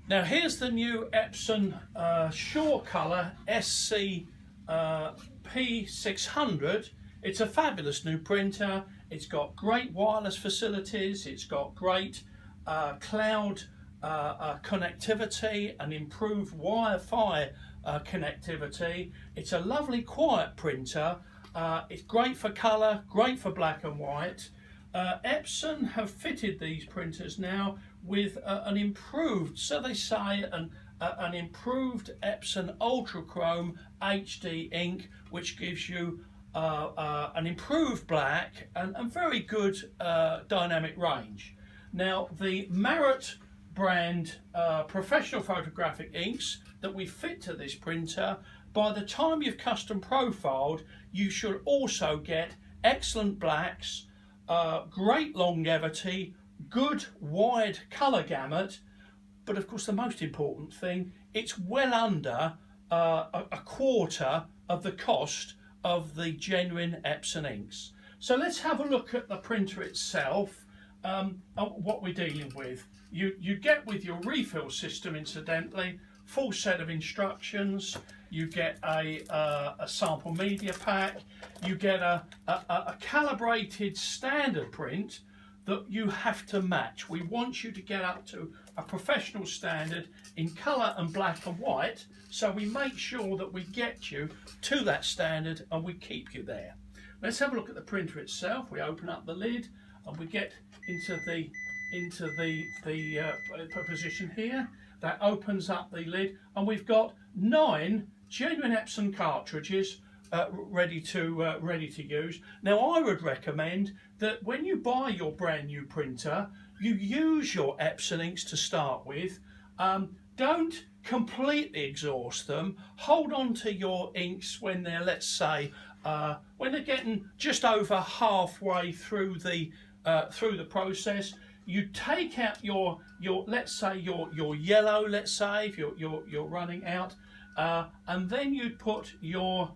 Now here's the new Epson SureColor P600. It's a fabulous new printer. It's got great wireless facilities. It's got great cloud connectivity and improved Wi-Fi connectivity. It's a lovely quiet printer. It's great for colour, great for black and white. Epson have fitted these printers now with an improved, so they say, an improved Epson Ultra Chrome HD ink, which gives you an improved black and very good dynamic range. Now the Marrutt brand professional photographic inks that we fit to this printer, by the time you've custom profiled, you should also get excellent blacks, great longevity, good wide colour gamut, but of course the most important thing, it's well under a quarter of the cost of the genuine Epson inks. So let's have a look at the printer itself, what we're dealing with. You get with your refill system, incidentally, full set of instructions. You get a sample media pack. You get a calibrated standard print that you have to match. We want you to get up to a professional standard in colour and black and white, so we make sure that we get you to that standard and we keep you there. Let's have a look at the printer itself. We open up the lid and we get into the position here. That opens up the lid and we've got 9 genuine Epson cartridges ready to use. Now I would recommend that when you buy your brand new printer, you use your Epson inks to start with. Don't completely exhaust them. Hold on to your inks when they're, let's say, when they're getting just over halfway through the process. You take out your let's say your yellow, let's say if you're running out, and then you'd put your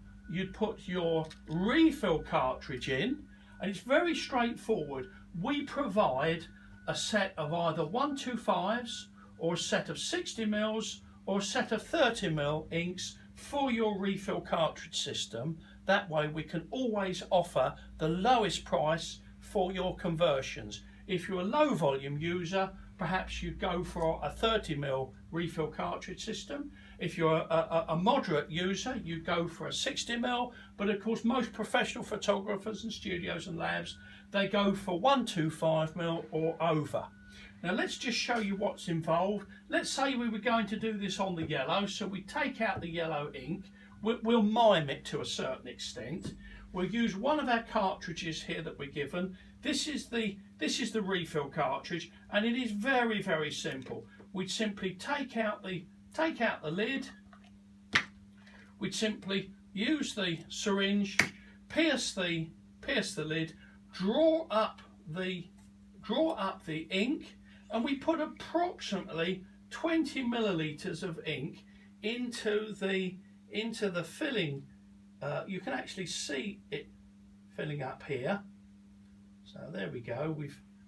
refill cartridge in, and it's very straightforward. We provide a set of either 125s or a set of 60mm or a set of 30mm inks for your refill cartridge system. That way we can always offer the lowest price for your conversions. If you're a low volume user, perhaps you go for a 30mm refill cartridge system. If you're a moderate user, you go for a 60mm, but of course most professional photographers and studios and labs, they go for 125mm or over. Now let's just show you what's involved. Let's say we were going to do this on the yellow, so we take out the yellow ink. We'll mime it to a certain extent. We'll use one of our cartridges here that we're given. This is the refill cartridge, and it is very, very simple. We'd simply take out the lid. We'd simply use the syringe, pierce the lid, draw up the ink, and we put approximately 20 millilitres of ink into the filling. You can actually see it filling up here. So there we go.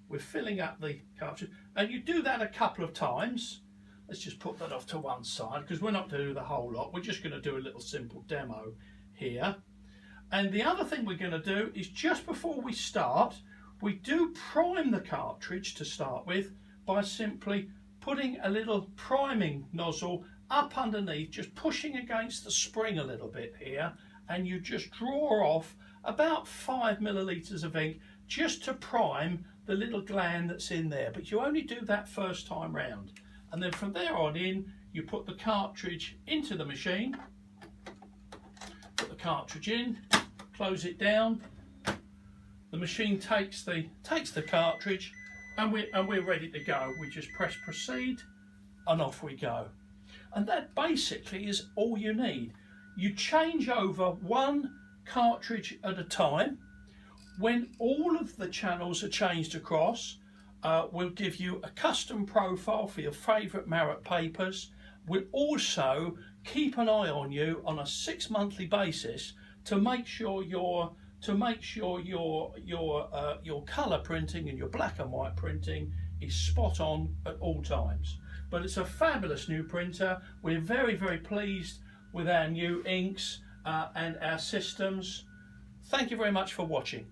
We're filling up the cartridge, and you do that a couple of times. Let's just put that off to one side because we're not going to do the whole lot. We're just going to do a little simple demo here. And the other thing we're going to do is, just before we start, we do prime the cartridge to start with by simply putting a little priming nozzle up underneath, just pushing against the spring a little bit here, and you just draw off about 5 millilitres of ink just to prime the little gland that's in there. But you only do that first time round, and then from there on in you put the cartridge into the machine, put the cartridge in, close it down. The machine takes the cartridge, and we're ready to go. We just press proceed and off we go. And that basically is all you need. You change over one cartridge at a time. When all of the channels are changed across, we'll give you a custom profile for your favourite Marrutt papers. We'll also keep an eye on you on a 6-monthly basis to make sure your colour printing and your black and white printing is spot on at all times. but it's a fabulous new printer. We're very, very pleased with our new inks and our systems. Thank you very much for watching.